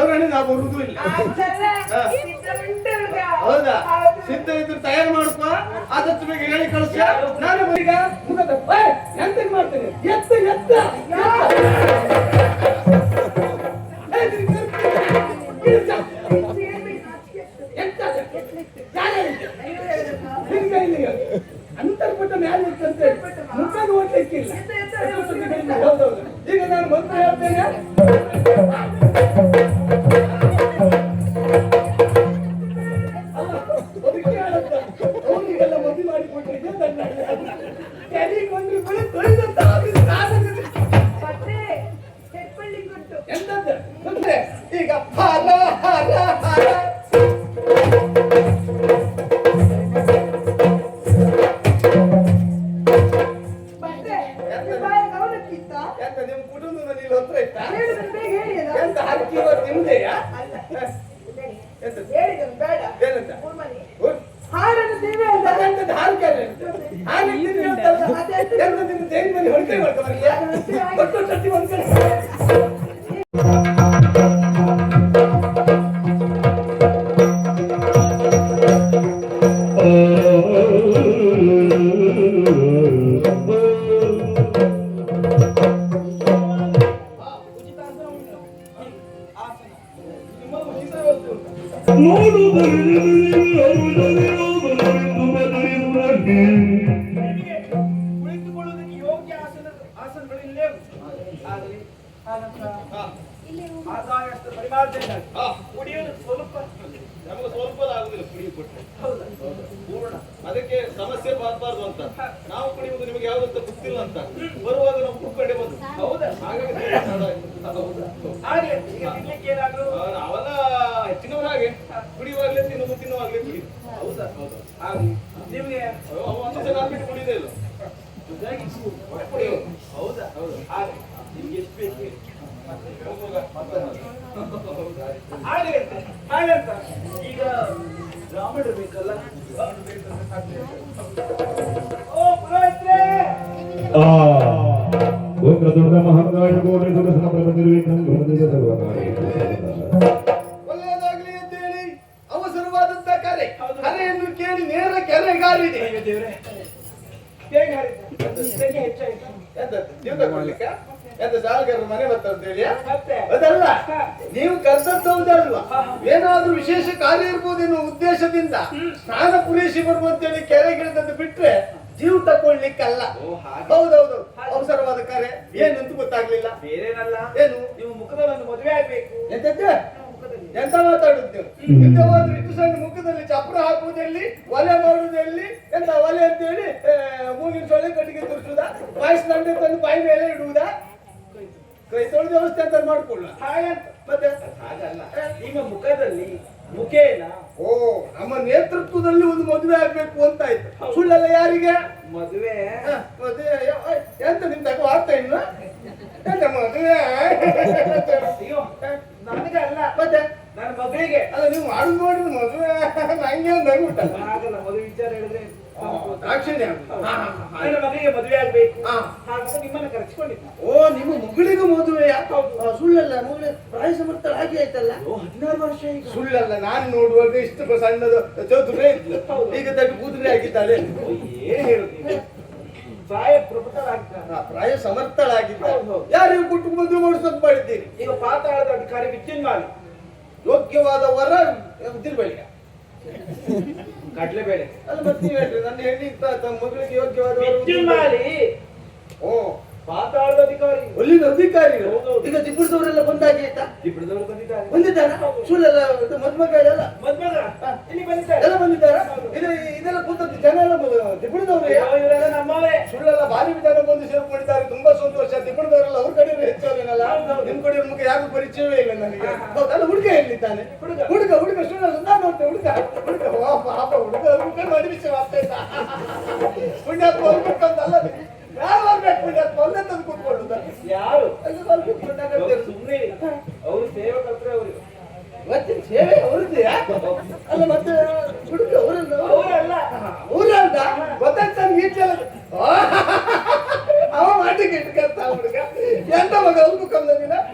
ದೇವರನ್ನೇ ನಾವು ಬರುವುದು ಇಲ್ಲ. ಹೌದಾ? ಸಿದ್ಧ ಇದ್ರೆ ತಯಾರು ಮಾಡ್ಕೋ, ಆದಷ್ಟು ಬೇಗ ಹೇಳಿ ಕಳಿಸ. ನಾನು ಈಗ ಎಂತ ಮಾಡ್ತೇನೆ. ಎತ್ತ ಎತ್ತ ಅಂತರ್ಪಟ್ಟ ಮ್ಯಾಲೆ ಇರ್ತಂತೆ ಮುಖ ನೋಡ್ಲಿಕ್ಕಿಲ್ಲ. ಹೌದೌದು. ಈಗ ನಾನು ಮಂತ್ರ ಹೇಳ್ತೇನೆ. ಅವನಿಗೆಲ್ಲ ಮದುವೆ ಮಾಡಿಕೊಟ್ಟಿದ್ದೆ ಎಂತದ್ದು ಈಗ ಹಾರ ಹಾರ ಹಾರ ನಿಮ್ ಕುಟುಂಬದಲ್ಲಿ ಹತ್ರ ಇತ್ತಾ? ಎಂತ ಹಕ್ಕಿ ನಿಮ್ದೆಯಾ? ಕುಳಿತುಕೊಳ್ಳುವುದಕ್ಕೆ ಯೋಗ್ಯ ಆಸನಗಳು ಇಲ್ಲೇ ಆದಾಯಷ್ಟು ಪರಿಮಾರ್ಜನೆ ಕುಡಿಯೋದು ಸ್ವಲ್ಪ ನಮಗೆ ಸ್ವಲ್ಪ ಆಗುದಿಲ್ಲ. ಕುಡಿಯು ಕೊಟ್ಟರೆ ಪೂರ್ಣ ಅದಕ್ಕೆ ಸಮಸ್ಯೆ ಬಾರಬಾರ್ದು ಅಂತ ನಾವು ಕುಡಿಯುವುದು ನಿಮಗೆ ಯಾವ್ದಂತ ಗೊತ್ತಿಲ್ಲ ಅಂತ ಬರುವಾಗ ನಾವು ಕುಡ್ಕೊಂಡೆ ಬಂದು. ಹೌದಾ? ಹಾಗೆ ಅವೆಲ್ಲ ಹೆಚ್ಚಿನವ್ರ ಹಾಗೆ ಕುಡಿಯುವಾಗ್ಲೇ ತಿನ್ನುವಾಗ್ಲೇ ಕುಡಿಯುದು. ಹೌದಾ? ಹಾಗೆ ನಿಮ್ಗೆ ಒಂದು ಜನ ಬಿಟ್ಟು ಕುಡಿಯೋದೇ ಇಲ್ಲ. ಕುಡಿಯೋದು. ಹೌದಾ? ಹಾಗೆ ನಿಮ್ಗೆ ಎಷ್ಟು ಬೇಕು ಹಾಗಂತ ಈಗ ಬ್ರಾಹ್ಮಣರು ಬೇಕಲ್ಲ. ಓ ಪುರೋಹಿತ್ರೆ, ಒಳ್ಳೆಯದಾಗ್ಲಿ ಅಂತೇಳಿ ಅವಸರವಾದಂತ ಕರೆ ಕರೆಯನ್ನು ಕೇಳಿ ನೇರ ಕೆರೆಗಾರಿದೆ. ದೇವ್ರೆ ಹೇಗೆ ಹೆಚ್ಚಾಯ್ತು? ಎಂತ ಸಾಲಗಾರರು ಮನೆ ಬರ್ತಾರೆ ಅದಲ್ಲ, ನೀವು ಕರ್ತವ್ಯದಲ್ವಾ ಏನಾದ್ರೂ ವಿಶೇಷ ಕಾರ್ಯ ಇರ್ಬೋದು ಎನ್ನುವ ಉದ್ದೇಶದಿಂದ ಸ್ನಾನ ಪೂರೈಸಿ ಬರುವಂತೇಳಿ ಕೆರೆಗಿಳಿದದ್ದು ಬಿಟ್ರೆ ಜೀವ ತಕೊಳ್ಳಿಕ್ಕಲ್ಲ. ಹೌದೌದು, ಅವಸರವಾದ ಕರೆ ಏನಂತೂ ಗೊತ್ತಾಗ್ಲಿಲ್ಲ. ಬೇರೇನಲ್ಲ, ಏನು ನೀವು ಮುಖದಲ್ಲಿ ಮದುವೆ ಆಗ್ಬೇಕು. ಎಂತ ಮಾತಾಡುತ್ತೇವೆ? ನಿಜವಾದ್ರೂ ಇಷ್ಟು ಸಣ್ಣ ಮುಖದಲ್ಲಿ ಚಪ್ರ ಹಾಕುವುದಲ್ಲಿ, ಒಲೆ ಮಾಡುವುದಲ್ಲಿ, ಎಂತ ಒಲೆ ಅಂತೇಳಿ ಮೂಗಿನ ಸೊಳ್ಳೆ ಕಟ್ಟಿಗೆ ತುರಿಸುವುದ, ಬಾಯಿಸ್ ದಂಡೆ ತಂದು ಬಾಯಿ ಮೇಲೆ ಇಡುವುದಾ, ಕೈ ತೊಳೆದ ವ್ಯವಸ್ಥೆ ಅಂತ ಮಾಡ್ಕೊಳ್ಳ ಹಾಗಂತ ಮತ್ತೆ ಹಾಗಲ್ಲ. ನಿಮ್ಮ ಮುಖದಲ್ಲಿ ಮುಖೇನ ಓ ನಮ್ಮ ನೇತೃತ್ವದಲ್ಲಿ ಒಂದು ಮದುವೆ ಆಗ್ಬೇಕು ಅಂತ ಆಯ್ತು. ಸುಳ್ಳಲ್ಲ ಯಾರಿಗೆ ಮದುವೆ? ಮದುವೆ ಎಂತ ನಿಮ್ ತಗೋ ಆಗ್ತಾ ಇನ್ನು ಎಂತ ಮದುವೆ? ಅಯ್ಯೋ ನನಗೆ ಅಲ್ಲ, ಮತ್ತೆ ನನ್ನ ಮಗಳಿಗೆ. ಅಲ್ಲ ನೀವು ಮಾಡುದು ನೋಡಿದ ಮದುವೆ ನಂಗೆ ಒಂದು ನಗುಟ ಹಾಗಲ್ಲ, ಮದುವೆ ವಿಚಾರ ಹೇಳಿದ್ರೆ ದಾಕ್ಷಿಣ್ಯ. ನನ್ನ ಮಗಳಿಗೆ ಮದುವೆ ಆಗ್ಬೇಕು ಹಾಗಾದ್ರೆ ನಿಮ್ಮನ್ನ ಕರೆಸಿಕೊಂಡಿದ್ದ. ಓ ನಿಮ್ಮ ಮಗಳಿಗೂ ಮದುವೆ? ಸುಳ್ಳಲ್ಲ, ಮಗಳ ಪ್ರಾಯ ಸಮರ್ಥಳ ಆಗಿ ಆಯ್ತಲ್ಲ. 16 ವರ್ಷ ಈಗ. ಸುಳ್ಳಲ್ಲ, ನಾನು ನೋಡುವಾಗ ಇಷ್ಟು ಸಣ್ಣದು ಚೌಧುರೇ ಇದ್ಲು, ಈಗ ದೊಡ್ಡ ಕೂದಲೇ ಆಗಿದ್ದಾಳೆ. ಏನ್ ಹೇಳುದು? ಪ್ರಾಯ ಪ್ರಬುದ್ಧರಾಗಿದ್ದಾರೆ, ಪ್ರಾಯ ಸಮರ್ಥಳಾಗಿದ್ದಾರೆ. ಯಾರಿಗೂ ಕುಟುಂಬ ಮದುವೆ ಮಾಡಿಸೋದು ಮಾಡಿದ್ದೀರಿ? ಈಗ ಪಾತಾಳದ ಅಧಿಕಾರಿ ವಿದ್ಯುನ್ಮಾಲಿ, ಯೋಗ್ಯವಾದ ವರ ಉದ್ದಿರ್ಬೇಡ ಕಡ್ಲೆಬೇಳೆ. ಅಲ್ಲ ಮತ್ತೆ ನೀವು ಹೇಳ್ರಿ, ನನ್ನ ಹೆಣ್ಣಿಗೆ ತಮ್ಮ ಮಗಳಿಗೆ ಯೋಗ್ಯವಾದ ವಿದ್ಯುನ್ಮಾಲಿ. ಓ ಪಾತಾಳದ ಅಧಿಕಾರಿ, ಅಲ್ಲಿನ ಅಧಿಕಾರಿ. ಈಗ ತಿಪ್ಪುರದವರೆಲ್ಲ ಬಂದಾಗಿ ಆಯ್ತಾ? ತಿಪ್ಪುರದವರು ಬಂದಿದ್ದಾರೆ. ಬಂದಿದ್ದಾರ? ಸುಳ್ಳಲ್ಲ, ಮದ್ಮಗಳೆಲ್ಲ ಮದ್ಮಗ ಇಲ್ಲಿ ಬಂದಿದ್ದಾರೆ. ಎಲ್ಲ ಬಂದಿದ್ದಾರ? ಇದೆಲ್ಲ ಕೂತದ್ದು ಜನ ಎಲ್ಲ ತಿಪ್ಪುರದವ್ರೆ? ಇವರೆಲ್ಲ ನಮ್ಮವರೇ. ಸುಳ್ಳಲ್ಲ, ಭಾರಿ ಜನ ಬಂದು ಸೇರ್ಕೊಂಡಿದ್ದಾರೆ. ತುಂಬಾ ಸಂತೋಷ. ತಿಪ್ಪುರದವರೆಲ್ಲ ಅವ್ರ ಕಡೆ ಹೆಚ್ಚೋದೇನಲ್ಲ, ನಿಮ್ ಕಡೆ ಮುಖ ಯಾರು ಪರಿಚಯವೇ ಇಲ್ಲ ನನಗೆ. ಹೌದಲ್ಲ, ಹುಡುಗ ಎಲ್ಲಿದ್ದಾನೆ? ಹುಡುಗ ಸುಳ್ಳಲ್ಲ, ನಾನು ನೋಡ್ತೇನೆ. ಹುಡುಗ ಪಾಪ ಹುಡುಗ ನೋಡಿ ವಿಷಯ ಆಗ್ತೈತಾ? ಪುಣ್ಯಾತ್ಮ ಹೋಗ್ಬೇಕಂತಲ್ಲ, ಯಾರು ಬರ್ಬೇಕು? ಪುಣ್ಯಾತ್ಮ ಒಂದೇ ತಂದು ಕೂತ್ಕೊಳ್ಳುದ ಯಾರು? ಸುಮ್ಮನೆ ಅವರು ಸೇವಕತ್ರ ಅವರು ಮತ್ತೆ ಸೇವೆ ಅವ್ರದ್ದೇ ಅಲ್ಲ. ಮತ್ತೆ ಹುಡುಗ ಅವರಲ್ಲ, ಅವರಲ್ಲ, ಊರಲ್ಲ ಗೊತ್ತಾಗ್ತ ಈಚೆಲ್ಲ ಅವ ಮಾಟಿಗೆ ಇಟ್ಕಂತ ಹುಡುಗ. ಎಂತ ಮಗ ಅವ್ರು ಕುತ್ಕೊಂಡ,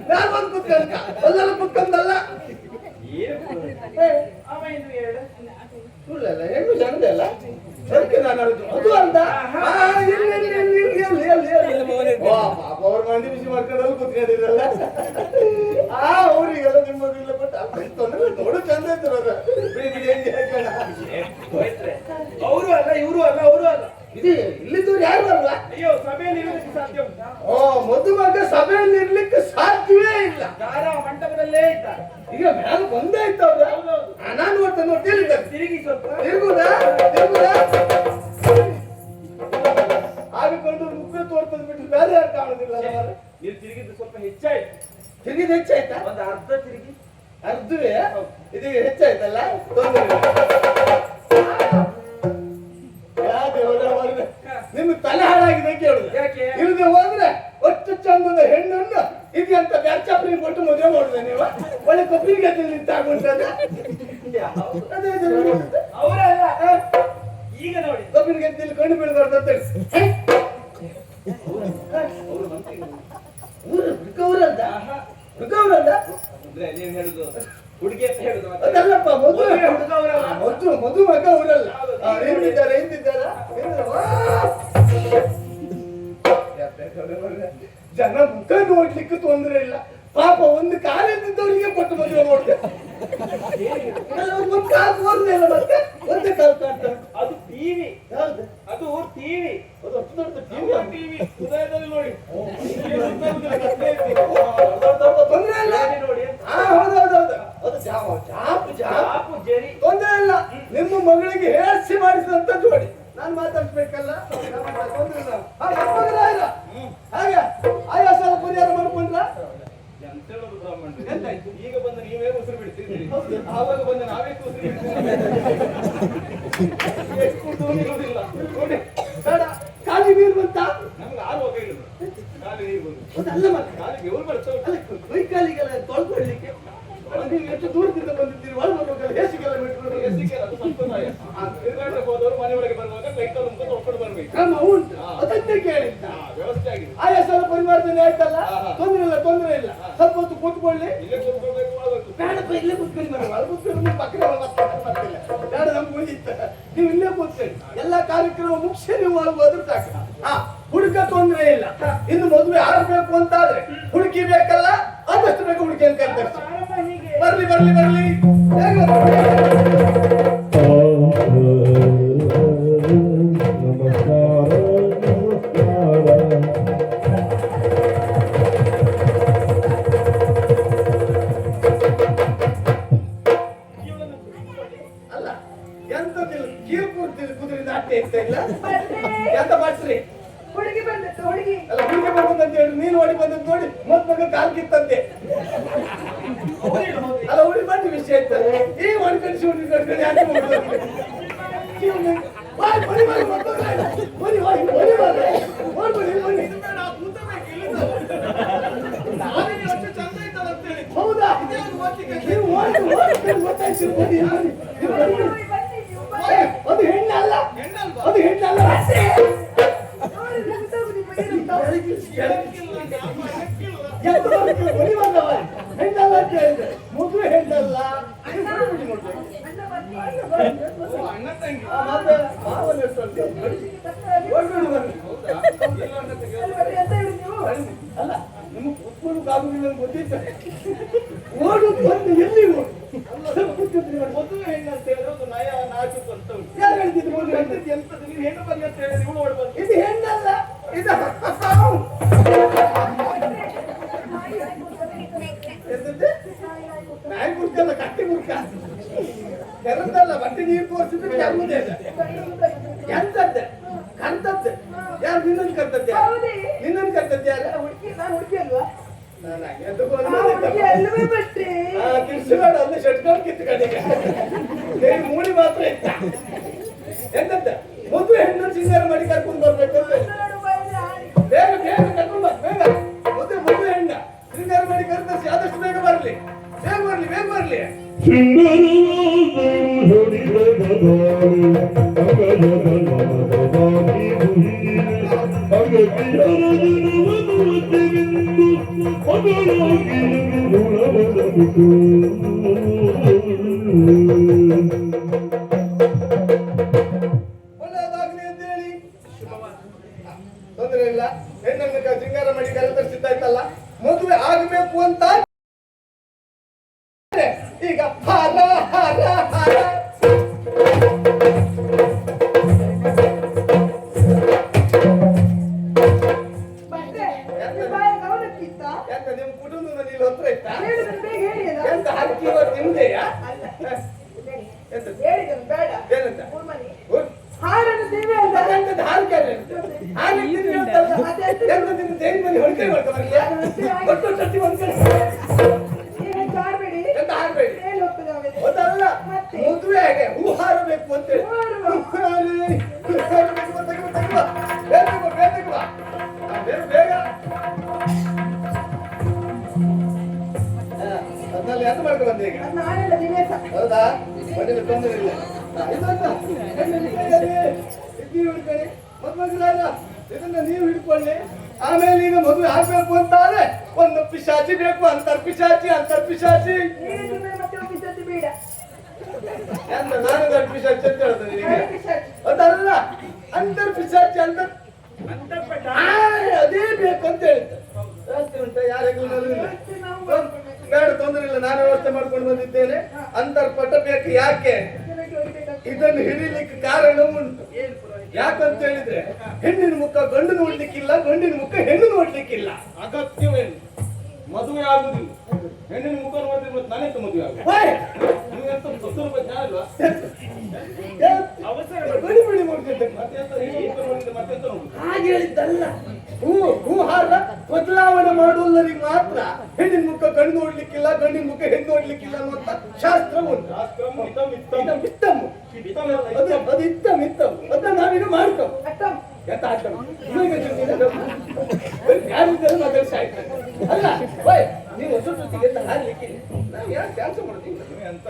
ನಾನು ಬಂದು ಕುತ್ಕೊಂಡ, ಅಲ್ಲೆಲ್ಲ ಕುತ್ಕೊಂಡಲ್ಲ. ಅವ ಇನ್ನು ಹೇಳು. ಸುಳ್ಳಲ್ಲ ಹೆಣ್ಣು ಚಂದಲ್ಲ ಅದಕ್ಕೆ ನಾನು ಹೇಳಿದ್ದು ಅದು ಅಂತ ಅವ್ರ ಮಂದಿ ಬಿಸಿ ಮಾಡ್ಕೊಂಡಲ್ಲಿ ಕೂತ್ಕೊಂಡಿದ್ರಲ್ಲ ಅವ್ರಿಗೆಲ್ಲ ನಿಮ್ಮ ಇಲ್ಲ ಬಟ್ ತೊಂದ್ರೆ ನೋಡು ಚಂದ ಇರ್ತಾರ ಬಿಡಿ ಬಿಡಿ ಹೆಂಗೆ ಹಾಕೋಣ ಅವರು ಅಲ್ಲ ಇವರು ಅಲ್ಲ ಅವರು ಅಲ್ಲ ಇದು ಇಲ್ಲಿದ್ದವ್ರು ಯಾರು ಅಲ್ವಾ ಅಯ್ಯೋ ಸಭೆಯಲ್ಲಿ ಇರುವುದಕ್ಕೆ ಸಾಧ್ಯ ಉಂಟಾ? ಮದುಮಗ ಸಭೆಯಲ್ಲಿ ಇರ್ಲಿಕ್ಕೆ ಸಾಧ್ಯವೇ ಇಲ್ಲ ದಾರ ಮಂಟಪದಲ್ಲೇ ಇದ್ದಾರೆ. ಈಗ ಮ್ಯಾಲ ಬಂದೇ ಇದ್ದವ್ರ ನಾನು ನೋಡ್ತಾ ನೋಡ್ತಿಲ್ಲ ತಿರುಗಿ ಸ್ವಲ್ಪ ತಿರುಗುದಾ ತಿರುಗುದಾ ಆಗಿಕೊಂಡು ಮುಖ ತೋರ್ತದ್ ಬಿಟ್ಟು ಬೇರೆ ಯಾರು ಕಾಣುದಿಲ್ಲ ನೀವು ತಿರುಗಿದ್ದು ಸ್ವಲ್ಪ ಹೆಚ್ಚಾಯ್ತು. ತಿರುಗಿದ ಹೆಚ್ಚಾಯ್ತಾ ಒಂದು ಅರ್ಧ ತಿರುಗಿ ಅರ್ಧವೇ ಇದೀಗ ಹೆಚ್ಚಾಯ್ತಲ್ಲ ತೊಂದರೆ ನಿಮ್ಗೆ ತಲೆ ಹಾಳಾಗಿದೆ ಕೇಳುದು ಯಾಕೆ? ಇಲ್ಲದೆ ಹೋದ್ರೆ ಒಟ್ಟು ಚಂದದ ಹೆಣ್ಣನ್ನು ಇದೆಂತ ಬ್ಯಾಚಾಪ್ರಿ ಕೊಟ್ಟು ಮದುವೆ ಮಾಡುದು ನೀವು ಒಳ್ಳೆ ಕೊಬ್ಬರಿಗೆ ನಿಂತಾಗುಂಟದ ಅವರಲ್ಲ ಈಗ ನೋಡಿ ಕೊಬ್ಬರಿಗೆ ಕಣ್ಣು ಬೀಳಬಾರ್ದು ಅಂತ ಮೃಗವ್ರಂದ ಮೃಗವ್ರಂದ ಅಂದ್ರೆ ನೀನ್ ಹೇಳುದು ಹುಡುಗಿ ಅಂತ ಹೇಳುದು ಮತ್ತೆ. ಅದಲ್ಲಪ್ಪ ಮದುವೆ ಹುಡುಗ ಅವರಲ್ಲ. ಮದುಮಗ ಅವರಲ್ಲ ಹಿಂದಿದ್ದಾರೆ ಜನ ಮುಖ ನೋಡ್ಲಿಕ್ಕೆ ತೊಂದರೆ ಇಲ್ಲ ಪಾಪ ಒಂದು ಕಾಲಿದ್ದವರಿಗೆ ಕೊಟ್ಟು ಮದುವೆ ನೋಡ್ತೇವೆ ಒಂದು ಕಾಲು ತೋರ್ದೇ ಇಲ್ಲ ಮತ್ತೆ ಒಂದೇ ಕಾಲು ಕಾಣ್ತಾರೆ ಅದು ಟಿವಿ ಯಾವ್ದು ಅದು ಟಿವಿ ಅದು ಅಷ್ಟು ದೊಡ್ಡ ಟಿವಿ ಟಿವಿ ಹೃದಯದಲ್ಲಿ ನೋಡಿ ತೊಂದರೆ ಇಲ್ಲ ನೋಡಿ ಹೌದೌದೌದು ಅದು ಜಾಪು ಜಾಪು ಜರಿ ತೊಂದರೆ ಇಲ್ಲ ನಿಮ್ಮ ಮಗಳಿಗೆ ಹೇಸಿ ಮಾಡಿಸಿದಂತ ಜೋಡಿ ನಾನು ಮಾತಾಡ್ಸ್ಬೇಕಲ್ಲ ತೊಂದ್ರೆ ಇಲ್ಲ ಹಾಗೆ ಆಯಾಸ ಪರಿಹಾರ ಮಾಡ್ಕೊಂಡ್ರ ಎಂತ ಹೇಳೋದು ಬ್ರಾಹ್ಮಣರು? ಈಗ ಬಂದು ನೀವೇ ಉಸಿರು ಬಿಡ್ತೀರಿ. ಹೌದು. ಆವಾಗ ಬಂದು ನಾವೇ ಉಸಿರು ಬಿಡ್ತೀವಿ. ಎಷ್ಟು ಕುಡ್ದವ್ನು ಇರೋದಿಲ್ಲ. ನೋಡಿ ಬೇಡ ಕಾಲಿ ನೀರು ಬಂತ ನಮ್ಗೆ ಆರುವಾಗ ಇರುದು ಕಾಲು ನೀರು ಬಂದು ಅದಲ್ಲ ಮತ್ತೆ ಕಾಲಿಗೆ ಬೆವರು ಬರ್ತವೆ. ಅಲ್ಲ ಕೈ ಕಾಲಿಗೆಲ್ಲ ತೊಳ್ಕೊಳ್ಳಿಕ್ಕೆ ನೀವು ಎಷ್ಟು ದೂರದಿಂದ ಬಂದಿದ್ದೀರಿ ಒಳಗೆ ಹೇಸಿಗೆಲ್ಲ ಬಿಟ್ಟು ಎಸಿಗೆ ಅದು ಸಂಪ್ರದಾಯ. ತಿರುಗಾಟಕ್ಕೆ ಹೋದವರು ಮನೆ ಒಳಗೆ ಬರುವಾಗ ಕೈ ಕಾಲು ಮುಖ ತೊಳ್ಕೊಂಡು ಬರ್ಬೇಕು. ಕ್ರಮ ಉಂಟು ಅದನ್ನೇ ಕೇಳಿದ್ದ ವ್ಯವಸ್ಥೆ ಆಗಿದೆ. ಆಯಾಸ ಪರಿವರ್ತನೆ ಆಯ್ತಲ್ಲ ತೊಂದರೆ ಇಲ್ಲ ಸ್ವಲ್ಪ ಹೊತ್ತು ಕೂತ್ಕೊಳ್ಳಿ ಇಲ್ಲೇ ಕೂತ್ಕೊಳ್ಬೇಕು ಮಾಡಬೇಕು. ಬೇಡಪ್ಪ ಇಲ್ಲೇ ಕೂತ್ಕೊಳ್ಳಿ ನಾನು ಒಳಗೆ ಕೂತ್ಕೊಂಡು ಪಕ್ಕದ ಬರ್ತಿಲ್ಲ ಬೇಡ ನಮ್ಗೆ ಮುಗಿತ ನೀವು ಇಲ್ಲೇ ಕೂತ್ಕೊಳ್ಳಿ ಎಲ್ಲಾ ಕಾರ್ಯಕ್ರಮ ಮುಗಿಸಿ ನೀವು ಒಳಗೆ ಹೋದ್ರೆ ಸಾಕು ಹುಡುಕ ತೊಂದರೆ ಇಲ್ಲ ಇನ್ನು ಮದುವೆ ಆಗಬೇಕು ಅಂತಾದ್ರೆ ಹುಡುಕಿ ಬೇಕಲ್ಲ ಆದಷ್ಟು ಬೇಗ ಹುಡುಕಿ ಅಂತ ಹೇಳ್ತಾರೆ ಬರ್ಲಿ ಬರ್ಲಿ ಬರ್ಲಿ ಬೇಗ ಅಲ್ಲ ಎಂತ ಕೀರ್ಪೂರ್ತಿ ಕುದುರೆ ನಾಟ್ಯ ಇರ್ತಾ ಇಲ್ಲ ಎಂತ ಮಾಡ್ಸ್ರಿ ಹುಡುಗಿ ಬಂದದ್ದು ಹುಡುಗಿ ಅಲ್ಲ ಹುಡುಗಿ ಬಂದಂತ ಹೇಳಿ ನೀನು ಓಡಿ ಬಂದದ್ದು ನೋಡಿ ಮಗ ಕಾಲ್ ಕಿತ್ತಂತೆ ಅಲ್ಲ ಹುಡುಗಿ ಬಂದು ವಿಷಯ ಇರ್ತದೆ ಈ ಹೊಡ್ಕಡಿಸಿ ಹುಡುಗಿ ಯಾಕೆ ಹೌದಾ ನೀವು ಅದು ಹೆಣ್ಣಲ್ಲ ಅದು ಹೆಣ್ಣಲ್ಲ ಹೆಣ್ಣಲ್ಲ ಅಂತ ಹೇಳಿದ್ರೆ ಮದುವೆ ಹೆಣ್ಣಲ್ಲ ಅಣ್ಣ ತಂಗಿ ಅಲ್ಲ ನಿಮ್ಮ ಕೂತ್ಕೊಳ್ಳೋದು ಆಗುದಿಲ್ಲ ಗೊತ್ತಿತ್ತು ಓಡುದು ಬಂದು ಎಲ್ಲಿ ಓಡು ಮದುವೆ ಹೆಣ್ಣು ಅಂತ ಹೇಳಿದ್ರೆ ಒಂದು ನಯ ನಾಚುಕು ಅಂತ ಉಂಟು. ಯಾರು ಹೇಳ್ತಿದ್ರು ಮದುವೆ ಹೆಣ್ಣು? ಎಂತದ್ದು ನೀವು ಹೆಣ್ಣು ಬನ್ನಿ ಅಂತ ಹೇಳಿದ್ರೆ ಇವಳು ಓಡಿ ಬಂದು ಇದು ಹೆಣ್ಣಲ್ಲ ಇದು ಎಂತದ್ದು? ನಾಯಿ ಮುರ್ಕಲ್ಲ ಕಟ್ಟಿ ಮುರ್ಕ ಕೆರದಲ್ಲ ಬಟ್ಟೆ ನೀರು ತೋರಿಸಿದ್ರೆ ಕೆಮ್ಮುದೇ ಎಂತದ್ದೆ ಕರ್ತದ್ದೆ ಯಾರು ನಿನ್ನನ್ನು ಕರ್ತದ್ದೆ ನಿನ್ನನ್ನು ಕರ್ತದ್ದೆ ಯಾರು ನಾನು ಹುಡುಗಿ ಅಲ್ವಾ ನಾನು ಹಂಗೆ ಹುಡುಗಿ ಅಲ್ವೇ ಬಟ್ರಿ ಕಿರ್ಸುಗಾಡ ಅಲ್ಲಿ ಶಟ್ಕೊಂಡು ಕಿತ್ಕೊಂಡಿಗೆ ಮೂಡಿ ಮಾತ್ರ ಇತ್ತ ಎಂತದ್ದ ಮದುವೆ ಹೆಣ್ಣು ಸಿಂಗಾರ ಮಾಡಿ ಕರ್ಕೊಂಡು ಬರ್ಬೇಕು ಅಂತ ಬೇಗ ಬೇಗ ಕರ್ಕೊಂಡು ಬಾ ಬೇಗ ಮದುವೆ ಹೆಣ್ಣ ಸಿಂಗಾರ ಮಾಡಿ ಕರೆದರ್ಸಿ ಆದಷ್ಟು ಬೇಗ ಬರ್ಲಿ ಬೇಗ ಬರ್ಲಿ ಬೇಗ ಬರ್ಲಿ ಒಳ್ಳೆಯದಾಗಲಿ ಅಂತ ಹೇಳಿ ತೊಂದರೆ ಇಲ್ಲ. ಹೆಣ್ಣನ್ನು ಶೃಂಗಾರ ಮಾಡಿ ಕರೆತರಿಸಿದ್ದಾಯ್ತಲ್ಲ, ಮದುವೆ ಆಗಬೇಕು ಅಂತ ಈಗ ಹಾರ ಹಾರ ಹಾರ ಮತ್ತೆ ನಿಮ್ಮ ಬಾಯ ಗೌರಕ್ಕಿತ್ತ ಯಾಕ ನಿಮ್ ಕುಟುಂಬದಲ್ಲಿ ಇಲ್ಲಿ ಹತ್ರ ಇತ್ತಾ? ಹೇಳಿದ್ರೆ ಬೇಗ ಹೇಳಿಯಲ್ಲ ಎಂತ ಹಕ್ಕಿ ನಿಮ್ದೆಯಾ? ಅಲ್ಲ ಎಂತ ಹೇಳಿದ್ರು ಬೇಡ ಏನಂತ? ಮೂರ್ಮನಿ ಉರ್- ಹಾರನ್ನು ತಿನ್ನುವೆ ಅಲ್ಲ ಅದೆಂತದ್ದು ಹಾಲು ಕ್ಯಾರೆ ಅಂತ? ಹಾಲು ತಿಂದು ಹೇಳ್ತಲ್ಲ? ಎಂತ ತಿಂದು ದೇವ್ರ ಮನೆ ಹೊಡ್ಕೆ ಮಾಡ್ಕೊ ಬರ್ಲಿಯಾ? ಒಟ್ಟು ಸತಿ ಒಂದ್ ಕಡೆ ನೀವೇನ್ ಕಾಡ್ಬೇಡಿ ಎಂತ ಹಾರ್ಬೇಡಿ. ಹೇಳಿ ಹೋಗ್ತದೆ ಆಮೇಲೆ ಅದಲ್ಲ ಮತ್ತೆ? ಮದುವೆ ಹಾಗೆ ಹೂ ಹಾರಬೇಕು ಅಂತ ಹೇಳಿ. ಹೂ ಹಾರುವ. ಹೂ ಹಾರಿ. ಹೂ ಹಾರಬೇಕು, ತೆಗಿಬಾ, ತೆಗಿಬಾ. ಬೇಗ ತೆಗಿಬಾ, ಬೇಗ ತೆಗಿಬಾ. ಬೇಗ ಬೇಗ. ಅದ್ನಲ್ಲಿ ಎಂತ ಮಾಡ್ಕೊ ಬಂದೆ ಈಗ? ಅದು ನಾನೆಲ್ಲ ದಿನೇಶ ಹೌದಾ? ಮನೇಲಿ ತೊಂದರೆ ಇಲ್ಲ. ಇದನ್ನ ಹೆಣ್ಣಲ್ಲಿ ಕೈಯಲ್ಲಿ ಇಡ್ಲಿ ಹಿಡ್ಕೊಳ್ಳಿ. ಮದ್ಮಗಳಾದ ಇದನ್ನ ನೀವು ಹಿಡ್ಕೊಳ್ಳಿ. ಆಮೇಲೆ ಈಗ ಮದುವೆ ಆಗ್ಬೇಕು ಅಂತ ಆದ್ರೆ ಒಂದು ಪಿಶಾಚಿ ಬೇಕು, ಅಂತರ್ ಪಿಶಾಚಿ. ನೀರಿದ್ರೆ ಮತ್ತೆ ಒಪ್ಪಿಸದ್ದು ಬೇಡ ಎಂತ ನಾನು ದೊಡ್ಡ ಪಿಶಾಚಿ ಅಂತ ಹೇಳ್ತೇನೆ ನಿನಗೆ? ಹಾಗೆ ಪಿಶಾಚಿ. ಅದಲ್ಲ, ಅಂತರ್ ಪಿಶಾಚಿ ಅದೇ ಬೇಕು ಅಂತ ಹೇಳಿದ್ದೆ. ವ್ಯವಸ್ಥೆ ಉಂಟಾ? ಯಾರಿಗೂ ಇಲ್ಲ. ಮತ್ತೆ ನಾವು ಮಾಡ್ಕೊಳ್ಬೇಕು. ಬೇಡ, ತೊಂದರೆ ಇಲ್ಲ, ನಾನು ವ್ಯವಸ್ಥೆ ಮಾಡ್ಕೊಂಡು ಬಂದಿದ್ದೇನೆ. ಅಂತರ್ಪಟ ಬೇಕು. ಯಾಕೆ? ಜನಕ್ಕೆ ಹೊಡಿಬೇಕಾಗ್ತದೆ. ಇದನ್ನು ಹಿಡಿಲಿಕ್ಕೆ ಕಾರಣ ಉಂಟು. ಯಾಕಂತ ಹೇಳಿದ್ರೆ ಹೆಣ್ಣಿನ ಮುಖ ಗಂಡು ನೋಡ್ಲಿಕ್ಕಿಲ್ಲ, ಗಂಡಿನ ಮುಖ ಹೆಣ್ಣು ನೋಡ್ಲಿಕ್ಕಿಲ್ಲ. ಅಗತ್ಯವೇನು? ಮದುವೆ ಆಗುದಿಲ್ಲ, ಹೆಣ್ಣಿನ ಮುಖ ನೋಡಿದ್ರೆ ಮತ್ತೆ ನಾನೆಂತ ಮದುವೆ ಆಗ? ಓಯ್! ನಿಮ್ಗೆಂತ ಸ್ವಲ್ಪ ಜ್ಞಾನ ಇಲ್ವಾ? ಅವಸರ ಬಿಡಿ ಬಿಡಿ ಮಾಡ್ತಿದ್ದೆ. ಮತ್ತೆಂತ ಹೆಣ್ಣು ಮುಖ ನೋಡಿದ್ರೆ ಮತ್ತೆಂತ ನೋಡುದು? ಹಾಗೆ ಹೇಳಿದ್ದಲ್ಲ. ಹೂ ಹಾರ ಬದಲಾವಣೆ ಮಾಡುವವರಿಗೆ ಮಾತ್ರ ಹೆಣ್ಣಿನ ಮುಖ ಗಂಡು ನೋಡ್ಲಿಕ್ಕಿಲ್ಲ, ಗಂಡಿನ ಮುಖ ಹೆಣ್ಣು ನೋಡ್ಲಿಕ್ಕಿಲ್ಲ ಅನ್ನುವಂತ ಶಾಸ್ತ್ರ ಉಂಟು. ಶಾಸ್ತ್ರಂ ಹಿತಂ ಹಿತಂ. ಇತ್ತಮ್ಮ ಹಿತಂ ಎಲ್ಲ ಅದು ಅದು ಇತ್ತಮ್ ಅದನ್ನ ನಾವಿನ್ನು ಮಾಡ್ಕೋ. ಅಟ್ಟಂ. ಎಂತ ಆಟ ಯಾರಿದ್ದಾರೆ ಮಾತಾಡ್ಸಿ ಆಯ್ತು. ಅಲ್ಲ ಓಯ್, ನೀವು ಹೊಸ ಜೊತೆಗೆ ಹಾರ್ಲಿಕ್ಕೆ ನಾವು ಯಾರು ಕೆಲಸ ಮಾಡ್ತೀವಿ? ನೀವು ಎಂತ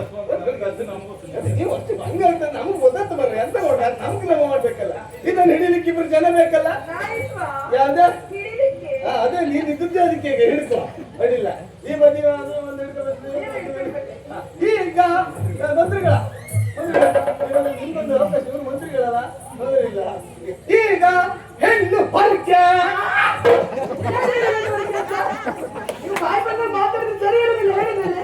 ಗದ್ದು ನಮಗೂ ಗೊತ್ತಿಲ್ಲ. ನೀವು ಅಷ್ಟು ಹಂಗ ಹೇಳ್ತಾರೆ, ನಮ್ಗೆ ಗೊತ್ತಾಗ್ತ ಬರ್ರಿ. ಎಂತ ನೋಡ ನಮ್ಗೆ ನಾವು ಮಾಡ್ಬೇಕಲ್ಲ. ಇದನ್ನ ಹಿಡಿಲಿಕ್ಕೆ ಇಬ್ರು ಜನ ಬೇಕಲ್ಲ. ನಾಯಿಲ್ವಾ? ಯಾವ್ದ? ಹಿಡಿಲಿಕ್ಕೆ. ಅದೇ ನೀನು ಇದ್ದದ್ದೇ ಅದಕ್ಕೆ ಈಗ ಹಿಡ್ಕೊ ಅಡಿಲ್ಲ. ಈ ಬದಿ ಒಂದು ಹಿಡ್ಕೊಬೇಕು. ಈಗ ಮಂತ್ರಿಗಳ ನಿಮ್ಗೊಂದು ಅವಕಾಶ, ಇವರು ಮಂತ್ರಿಗಳಲ್ಲ, ಇಲ್ಲ. ಈಗ ಹೆಣ್ಣು ಹೊರಕೆ. ನೀವು ಬಾಯಿ ಬಂದ ಮಾತಾಡಿದ್ರೆ ಸರಿ ಇರೋದಿಲ್ಲ ಹೇಳಿದ್ದೇನೆ.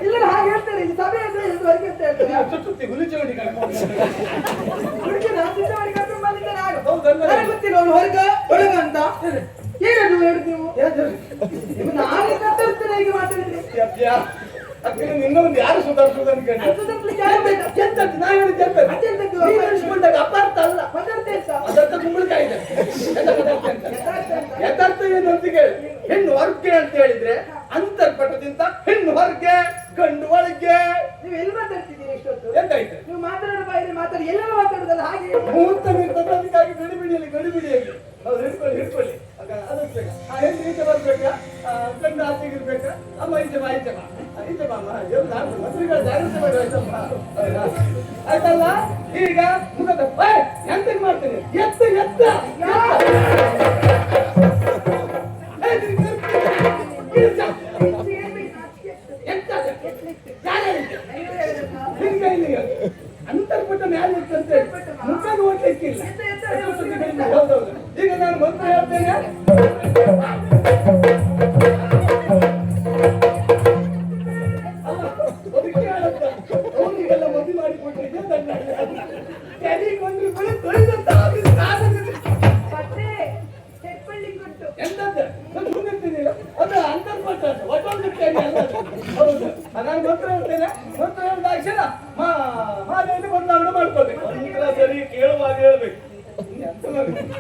ಎಲ್ಲರೂ ಹಾಗೆ ಹೇಳ್ತಾರೆ, ಈ ಸಭೆ ಅಂದ್ರೆ ಇದು ಹೊರಗೆ ಅಂತ ಹೇಳ್ತಾರೆ. ಸುತ್ತಿ ಹುಲಿ ಚೌಡಿ ಹುಡುಗಿ ರಾತ್ರಿ ಮಾಡಿ ಕರ್ಕೊಂಡು ಬಂದಿದ್ದೆ ನಾನು. ಹೌದಲ್ಲ? ನನಗೆ ಗೊತ್ತಿಲ್ಲ ಅವನು ಹೊರಗ ಅಂತ. ಏನದು ಹೇಳುದು ನೀವು? ನಾನು ಕತ್ತರಿಸ್ತೇನೆ ಹೀಗೆ ಮಾತಾಡಿದ್ರೆ. ಅಕ್ಕನ ನಿನ್ನ ಒಂದು ಯಾರು ಸುಧಾರಿಸುವುದು ಅನ್ಕೊಂಡೆ. ಸುಧಾರಿಸ್ಲಿಕ್ಕೆ ಯಾರು ಬೇಕು? ಎಂತದ್ದು? ನಾ ಹೇಳಿದ್ದು ಎಂತದ್ದು? ಅದೆಂತದ್ದು? ನೀನು ಅನ್ಸ್ಕೊಂಡಾಗ ಅಪಾರ್ಥ ಅಲ್ಲ. ಪದಾರ್ಥ ಎಂತ? ಅದರ್ಥ ಕುಂಬಳಕಾಯಿ ಇದೆ. ಯಥಾರ್ಥ ಏನು ಅಂತ ಕೇಳಿ, ಹೆಣ್ಣು ಹೊರಗೆ ಅಂತ ಹೇಳಿದ್ರೆ ಅಂತರ್ಪಟದಿಂದ ಹೆಣ್ಣು ಹೊರಗೆ, ಗಂಡು ಒಳಗೆ. ನೀವು ಎಲ್ಲಿ ಮಾತಾಡ್ತಿದ್ದೀರಿ ಇಷ್ಟೊತ್ತು? ಎಂತಾಯ್ತು? ನೀವು ಮಾತಾಡೋ ಬಾಯಿಗೆ ಮಾತಾಡಿ ಎಲ್ಲರೂ ಮಾತಾಡುದಲ್ಲ ಹಾಗೆ. ಮುಹೂರ್ತ ಇರ್ತದೆ, ಅದಕ್ಕಾಗಿ ಗಡಿಬಿಡಿಯಲ್ಲಿ ಹೌದು. ಹಿಡ್ಕೊಳ್ಳಿ ಅದಕ್ಕೆ ಆ ಹೆಣ್ಣು ಈಚೆ ಬರ್ಬೇಕಾ, ಗಂಡು ಆಚೆಗೆ ಇರ್ಬೇಕಾ? ಅಮ್ಮ ಈಚೆ ಬಾ, ಈಚೆ ಬಾ, ಈಚೆ ಬಾ ಅಮ್ಮ. ನಾನು ಮಂತ್ರಿಗಳ ಜಾಗ್ರತೆ ಮಾಡಿ ಆಯ್ತಮ್ಮ. ಆಯ್ತಲ್ಲ? ಈಗ ಮುಖದ ಎಂತಕ್ಕೆ ಮಾಡ್ತೇನೆ? ಎತ್ತ ಎತ್ತ ಅಂತರ್ಪಟ್ಟ ಮ್ಯಾಲೆ ಇರ್ತಂತೆ, ಮುಖ ನೋಡ್ಲಿಕ್ಕಿಲ್ಲ. ಹೌದೌದು. ಈಗ ನಾನು ಮಂತ್ರ ಹೇಳ್ತೇನೆ. ಅದಕ್ಕೆ ಹೇಳತ್ತ ಅವನಿಗೆಲ್ಲ ಮದುವೆ ಮಾಡಿಕೊಟ್ಟಿದ್ದೆ ತೊಳೆದಂತ ಮತ್ತೆ ತೆಪ್ಪಳ್ಳಿಗುಂಟು. ಎಂತದ್ದು ಸುಮ್ಮನಿರ್ತೀನಿಲ್ಲ. ಅದು ಅಂತರ್ಪಟ್ಟ ಒಟ್ಟೊಂದು ಕೇಳಿ ಅಲ್ಲ. ಹೌದು. ನಾನು ಮಂತ್ರ ಹೇಳ್ತೇನೆ. ಮಂತ್ರ ಹೇಳಿದ ಅಕ್ಷರ ಮಾಲೆಯಲ್ಲಿ ಬದಲಾವಣೆ ಮಾಡ್ಕೊಳ್ಬೇಕು. ಮಂತ್ರ ಸರಿ ಕೇಳುವಾಗ ಹೇಳ್ಬೇಕು. ಎಂತ ಮಾಡ್ಬೇಕು?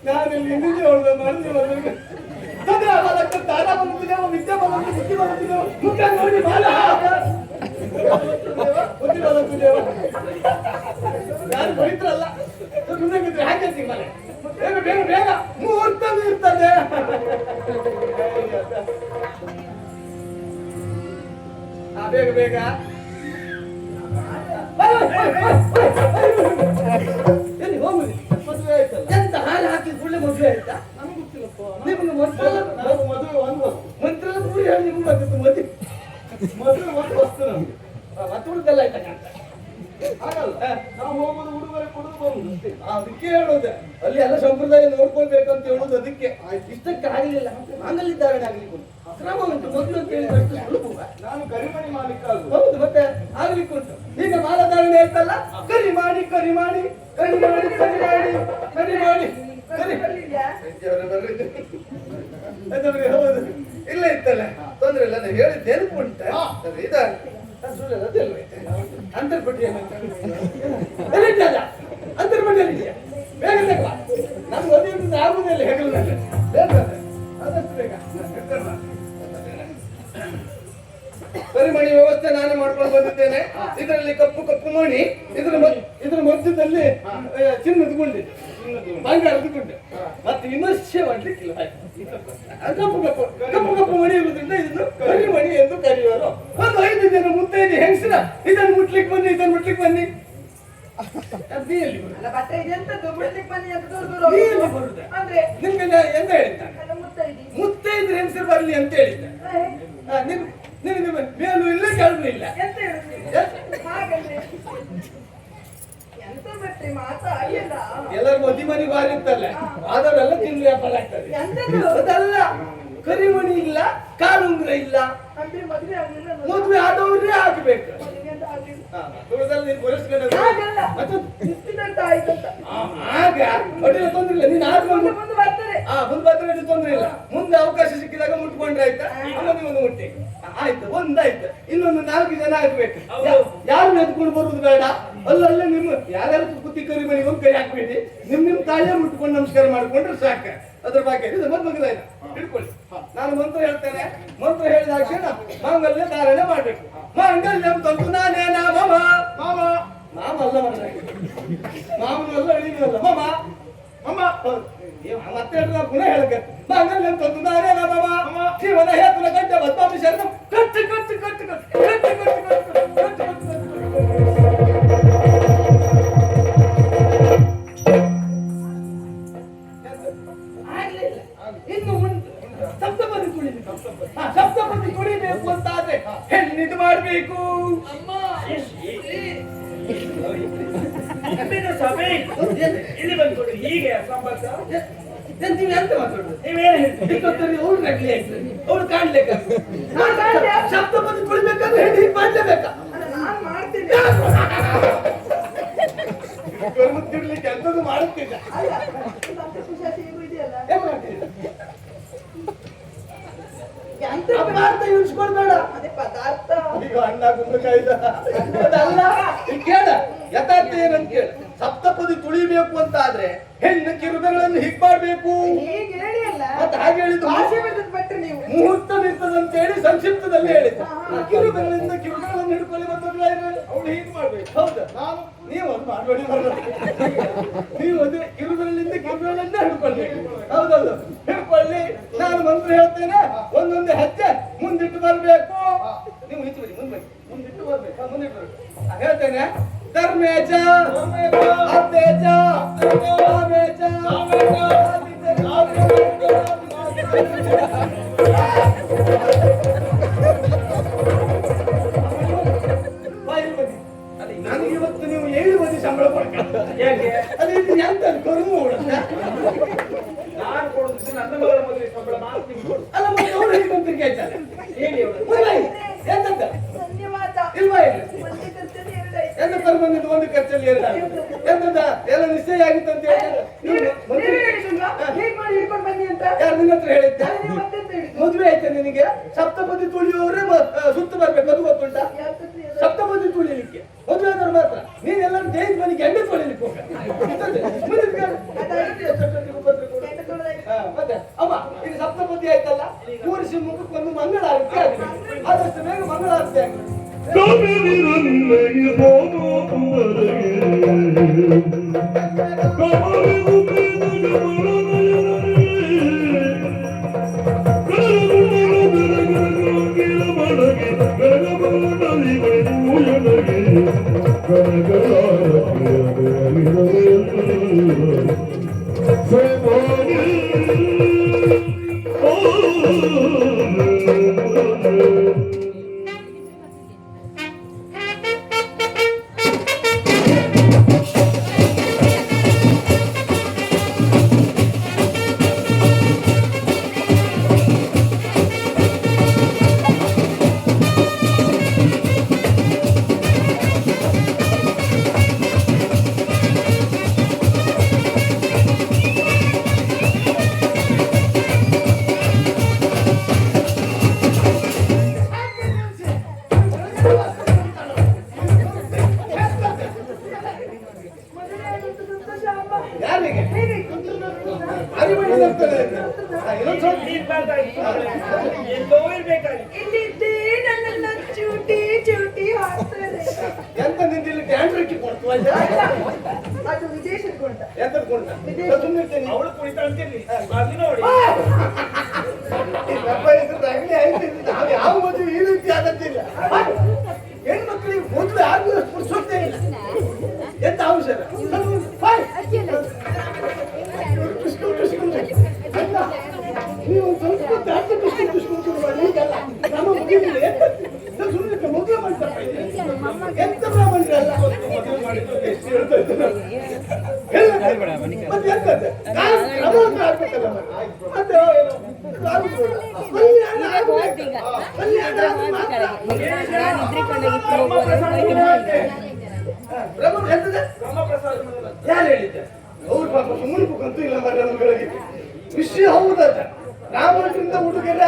ನಾನಿಲ್ಲಿ ಹಿಂದಿನ ಹೊಡೆದ ಮನಸ್ಸು ಬಂದ್ರೆ ತಾರ ಬಂದಿದ್ದೇವೆ, ವಿದ್ಯೆ ಬಂದಿದ್ದೇವೆ, ಬುದ್ಧಿ ಬಂದಿದ್ದೇವೆ. ಮುಖ ನೋಡಿ ಬಾಲ ಬುದ್ಧಿ ಬಂದಿದ್ದೇವೆ. ಯಾರು ಬೈತ್ರಲ್ಲ, ಸುಮ್ಮನೆ ಹಾಕಿರ್ತೀವಿ ಮನೆ. ಬೇಗ ಬೇಗ ಬೇಗ ಮುಹೂರ್ತ ಇರ್ತದೆ. ಬೇಗ ಬೇಗ ಎಲ್ಲಿ ಹೋಗುದು? ಮದುವೆ ಆಯ್ತಲ್ಲ? ಎಂತ ಹಾಲು ಹಾಕಿ ಕೂಡಲೇ ಮದುವೆ ಆಯ್ತಾ? ನಮ್ಗೆ ಗೊತ್ತಿಲ್ಲಪ್ಪ. ನಿಮ್ಗೆ ಮಂತ್ರ ನಾವು ಮದುವೆ ಒಂದು ಮಂತ್ರ ಪೂರಿ ಹೇಳಿ ನಿಮ್ಗೆ ಗೊತ್ತಿತ್ತು ಮದುವೆ. ಮೊದಲು ಒಂದು ವಸ್ತು ನಮ್ಗೆ ಮತ್ತೆ ಉಳಿದೆಲ್ಲ ಆಯ್ತಾ ಕಾಣ್ತ ಹಾಗಲ್ಲ ನಾವು ಹೋಗುದು ಉಡುಗೊರೆ ಕೊಡುದು ಬರುದು ಅಷ್ಟೇ. ಅದಕ್ಕೆ ಹೇಳೋದು ಅಲ್ಲಿ ಎಲ್ಲ ಸಂಪ್ರದಾಯ ನೋಡ್ಕೊಳ್ಬೇಕಂತ ಹೇಳೋದು ಅದಕ್ಕೆ ಇಷ್ಟಕ್ಕೆ ಆಗಲಿಲ್ಲ ಮಾಂಗಲ್ಯ ಧಾರಣೆ ಆಗ್ಲಿಕ್ಕೆ ಉಂಟು ಕ್ರಮ ಉಂಟು ಮೊದಲು ಅಂತ ಹೇಳಿದಷ್ಟು ಸುಲಭ ನಾನು ಕರಿಮಣಿ ಮಾಲೀಕ ಆಗುದು. ಹೌದು ಮತ್ತೆ ಆಗ್ಲಿಕ್ಕೆ ಉಂಟು ಈಗ ಮಾಲಧಾರಣೆ ಆಯ್ತಲ್ಲ ಕರಿ ಮಾಡಿ ಕರಿ ಮಾಡಿ ಕರಿ ಮಾಡಿ ಕರಿ ಮಾಡಿ ಕರಿ ಮಾಡಿ ಕರಿ ಹೌದು ಇಲ್ಲ ಇತ್ತಲ್ಲ ತೊಂದ್ರೆ ಇಲ್ಲ ನಾನು ಹೇಳಿದ ನೆನಪು ಉಂಟ ಇದ ಅಂತರ್ಪಟ್ಟಿ ಅಂತರ್ಪಟ್ಟಿಯಲ್ಲಿ ಬೇಗ ತಗ ನಮ್ಗೆ ಅದೇನು ಆಗುದಿಲ್ಲ ಹೆಗಲಿನಲ್ಲಿ ಬೇಗ ಆದಷ್ಟು ಬೇಗ ಪರಿಮಣಿ ವ್ಯವಸ್ಥೆ ನಾನೇ ಮಾಡ್ಕೊಂಡು ಬಂದಿದ್ದೇನೆ. ಇದರಲ್ಲಿ ಕಪ್ಪು ಕಪ್ಪು ಮಣಿ, ಇದರ ಮಧ್ಯದಲ್ಲಿ ಚಿನ್ನದ ಗುಂಡಿ, ಬಂಗಾರದ ಗುಂಡಿ, ಮತ್ತೆ ವಿಮರ್ಶೆ ಮಾಡ್ಲಿಕ್ಕಿಲ್ಲ. ಕಪ್ಪು ಕಪ್ಪು ಕಪ್ಪು ಕಪ್ಪು ಮಣಿ ಇರುವುದರಿಂದ ಇದನ್ನು ಕರಿಮಣಿ ಎಂದು ಕರೆಯುವರು. ಒಂದು 5 ಜನ ಮುತ್ತೈದೆ ಹೆಂಗಸರ ಇದನ್ನು ಮುಟ್ಲಿಕ್ಕೆ ಬನ್ನಿ, ಇದನ್ನು ಮುಟ್ಲಿಕ್ಕೆ ಬನ್ನಿ. ನಿಮ್ಗೆ ಎಂತ ಹೇಳಿದ್ದಾನೆ? ಮುತ್ತೈದು ಹೆಂಗಸರು ಬರ್ಲಿ ಅಂತ ಹೇಳಿದ್ದ. ನಿನಗೆ ಮೇಲೂ ಇಲ್ಲ ಕೆಳಗೂ ಇಲ್ಲ. ಎಲ್ಲರ ಮದಿ ಮನಿ ಬಾರಿ ಇತ್ತಲ್ಲ ಅದರೆಲ್ಲ ತಿಂದ್ರೆ ವ್ಯಾಪಾರ ಆಗ್ತದೆ. ಅದಲ್ಲ ಕರಿಮಣಿ ಇಲ್ಲ, ಕಾಲುಂಗ್ರ ಇಲ್ಲ, ಮದುವೆ ಆದವ್ರೇ ಆಗ್ಬೇಕು. ಆಗ ಅಡ್ಡಿಲ್ಲ, ತೊಂದ್ರೆ ಇಲ್ಲ. ನೀನ್ ಆದ್ಮೇಲೆ ಮುಂದೆ ಬರ್ತಾರೆ, ತೊಂದ್ರೆ ಇಲ್ಲ. ಮುಂದೆ ಅವಕಾಶ ಸಿಕ್ಕಿದಾಗ ಮುಟ್ಕೊಂಡ್ರೆ ಆಯ್ತಾ? ಒಂದು ಮುಟ್ಟಿ ಆಯ್ತು, ಒಂದಾಯ್ತು. ಇನ್ನೊಂದು 4 ಜನ ಆಗ್ಬೇಕು. ಯಾರು ಎದ್ಕೊಂಡು ಬರುದು ಬೇಡ. ಅಲ್ಲಲ್ಲೇ ನಿಮ್ಮ ಯಾರ್ಯಾರು ಕುತ್ತಿ ಕರಿಮಣಿ ಒಂದು ಕೈ ಹಾಕ್ಬೇಡಿ. ನಿಮ್ ತಾಯಿಯ ಮುಟ್ಕೊಂಡು ನಮಸ್ಕಾರ ಮಾಡ್ಕೊಂಡ್ರೆ ಸಾಕ. ಅದ್ರ ಬಗ್ಗೆ ಇದು ಮದ್ಮಗದಾಯ್ತು ಹಿಡ್ಕೊಳ್ಳಿ. ನಾನು ಮಂತ್ರ ಹೇಳ್ತೇನೆ. ಮಂತ್ರ ಹೇಳಿದ ತಕ್ಷಣ ಮಾಂಗಲ್ಯ ಧಾರಣೆ ಮಾಡ್ಬೇಕು. ಮಾಂಗಲ್ಯಂ ತಂತು ನಾನೇನ ಮಾಮ ಮಾಮ ಮಾಮ ಅಲ್ಲ ಮಾಮನಲ್ಲ ಅಳಿನಲ್ಲ ಮಾಮ ಮಾಮ ಮತ್ತೆ ಪುನಃ ಹೇಳಕ್ಕೆ ಮಾಂಗಲ್ಯಂ ತಂತು ನಾನೇನ ಮಾಮ ಜೀವನ ಹೇತುನ ಗಂಟೆ ಬದ್ಮಾಮಿ ಶರಣ ಕಟ್ಟು ಕಟ್ಟು ಕಟ್ಟು ಕಟ್ಟು ಕಟ್ಟು ಕಟ್ಟು ಕಟ್ಟು ಕಟ್ಟು ಇನ್ನು ಮುಂದೆ ಸಪ್ತಪದಿ ಕುಡಿಬೇಕು. ಸಪ್ತಪದಿ ಕುಡಿಬೇಕು ಅಂತಾದ್ರೆ ಹೆಣ್ಣಿದು ಮಾಡ್ಬೇಕು. ಇಲ್ಲಿ ಬಂದ್ಕೊಡಿ. ಹೀಗೆ ಸಂಬಂಧ ನೀವು ಎಂತ ಮಾತಾಡುದು? ಅವ್ರು ನಗ್ಲಿ ಆಯ್ತು, ಅವ್ರು ಕಾಣ್ಲಿಕ್ಕೆ ಸಪ್ತಪದಿ ಕುಡಿಬೇಕಾದ್ರೆ ಹೆಣ್ಣು ಹೀಗೆ ಮಾಡ್ಲೇಬೇಕಾ? ತಿಡ್ಲಿಕ್ಕೆ ಎಂತದ್ದು ಮಾಡುತ್ತಿಲ್ಲ. ಪದಾರ್ಥ ಇಳಿಸ್ಕೊಳ್ಬೇಡ. ಈಗ ಅಣ್ಣ ಕುಂಬಳಕಾಯಿದ ಅದಲ್ಲ. ಈಗ ಕೇಳ ಯಥಾರ್ಥ ಏನಂತ ಕೇಳ. ಸಪ್ತಪದಿ ತುಳಿಬೇಕು ಅಂತ ಆದ್ರೆ ಹೆಣ್ಣು ಕಿರುಬೆರಳನ್ನು ಹೀಗ್ ಮಾಡ್ಬೇಕು. ಮತ್ತೆ ಹಾಗೆ ಹೇಳಿದ್ದು ಮುಹೂರ್ತ ನಿರ್ತದಂತ ಹೇಳಿ ಸಂಕ್ಷಿಪ್ತದಲ್ಲಿ ಹೇಳಿದ್ದು. ಕಿರುಬೆರಳಿಂದ ಕಿರುಬೆರಳನ್ನು ಹಿಡ್ಕೊಳ್ಳಿ ಮತ್ತೆ ಅವ್ರು ಹೀಗ್ ಮಾಡ್ಬೇಕು. ಹೌದಾ? ನಾನು ನೀವು ಅದು ಮಾಡಬೇಡಿ. ನೀವು ಅದೇ ಕಿರುಬೆರಳಿಂದ ಕಿರುಬೆರಳನ್ನ ಹಿಡ್ಕೊಳ್ಬೇಕು. ಹೌದೌದು, ಹಿಡ್ಕೊಳ್ಳಿ. ನಾನು ಮಂತ್ರ ಹೇಳ್ತೇನೆ, ಒಂದೊಂದೇ ಹೆಜ್ಜೆ ಮುಂದಿಟ್ಟು ಬರ್ಬೇಕು. ನೀವು ಈಚೆ ಬನ್ನಿ, ಮುಂದಿಟ್ಟು ಬರ್ಬೇಕು. ಮುಂದಿಟ್ಟು ಬರ್ಬೇಕು. ಹೇಳ್ತೇನೆ. ಧರ್ಮೇಜ ಅರ್ಥೇಜ ಕಾಮೇಜ ನನಗೆ ಇವತ್ತು ನೀವು 7 ಬದಿ ಸಂಬಳ ಕೊಡ್ಬೇಕು. ಅದೇ ಎಂತ ಕರುಮು ಹುಡುಗ ನಾನು ಕೊಡುದು ನನ್ನ ಮಗಳ ಮದುವೆ ಸಂಬಳ ಮಾತ್ರ ನಿಮ್ಗೆ ಕೊಡು. ಅಲ್ಲ ಮತ್ತೆ ಅವ್ರು ಹೇಳ್ಕೊಂತಿರ್ಗೆ ಆಯ್ತಾರೆ. ಹೇಳಿ ಎಂತಂತ ಇಲ್ವಾ? ಇಲ್ಲ ಎಂತ ತರ ಬಂದಿದ್ದು ಒಂದು ಖರ್ಚಲ್ಲಿ 2 ಎಂತದ ಎಲ್ಲ ನಿಶ್ಚಯ ಆಗಿತ್ತು ಅಂತ ಹೇಳಿದ್ರೆ ಯಾರು ನಿನ್ನ ಹತ್ರ ಹೇಳಿದ್ದ? ಮದುವೆ ಆಯ್ತಾ ನಿನಗೆ? ಸಪ್ತಪದಿ ತುಳಿಯೋರೇ ಸುತ್ತ ಬರ್ಬೇಕು, ಅದು ಗೊತ್ತುಂಟಾ? ಸಪ್ತಪದಿ ತುಳಿಲಿಕ್ಕೆ ಮದುವೆ ಆದವ್ರು ಮಾತ್ರ. ನೀನೆಲ್ಲರೂ ಜೈನ್ ಮನೆಗೆ ಎಣ್ಣೆ ತೊಳಿಲಿಕ್ಕೆ ಹೋಗ. ಮತ್ತೆ ಅಮ್ಮ ಈಗ ಸಪ್ತಪದಿ ಆಯ್ತಲ್ಲ, ಕೂರಿಸಿ ಮುಖಕ್ಕೆ ಒಂದು ಮಂಗಳಾರತಿ ಆಗಿದೆ. ಆದಷ್ಟು ಬೇಗ ಮಂಗಳಾರತಿ ಆಗಿದೆ. ಅದು ವಿದೇಶದ ಕುಣಿತ. ಎಂತದ್ ಕುಣಿತ? ಸುಮ್ಮನಿರ್ತೀನಿ. ಅವಳು ಕುಣಿತ ಅಂತಿರ್ಲಿ ಅದು ನೋಡಿ ಈ ಬೆಪ್ಪ ಇದ್ರೆ ರಗಳೆ ಆಯ್ತು. ನಾವು ಯಾವ ಮದುವೆ ಈ ರೀತಿ ಆದದ್ದಿಲ್ಲ. ಹೆಣ್ಮಕ್ಳಿಗೆ ಮದುವೆ ಆಗುವಷ್ಟು ಪುರ್ಸೊತ್ತೇ ಇಲ್ಲ. ಎಂತ ಅವಸರ? ನೀವು ಸಂಸ್ಕೃತಿ ಅರ್ಥ ದುಷ್ಕೊಂಡು ಮಾಡಿ ಈಗಲ್ಲ ನಮ್ಮ ಮುಗಿದಿಲ್ಲ. ಸುಮ್ಮನೆ ಮದುವೆ ಮಾಡ್ತಾರೆ. ಎಂತ ಬ್ರಾಹ್ಮಣರಲ್ಲ ಮದುವೆ ಮಾಡಿದ್ದು ಎಷ್ಟು ಹೇಳ್ತಾ ಇದ್ದಾರೆ. ಮತ್ತೆ ಎಂತದ್ದು? ಕ್ರಮ ಆಗ್ಬೇಕಲ್ಲ ಮತ್ತೆ ಯಾರು ಹೇಳಿದ್ದೆ? ಅವ್ರು ಪಾಪ ಸುಮ್ಮನೆ ಕೂಕಂತೂ ಇಲ್ಲ ಮರ ನಮ್ಗಳಿಗೆ ವಿಷಯ ಹೌದದ. ರಾಮನಿಂದ ಉಡುಗೊರೆ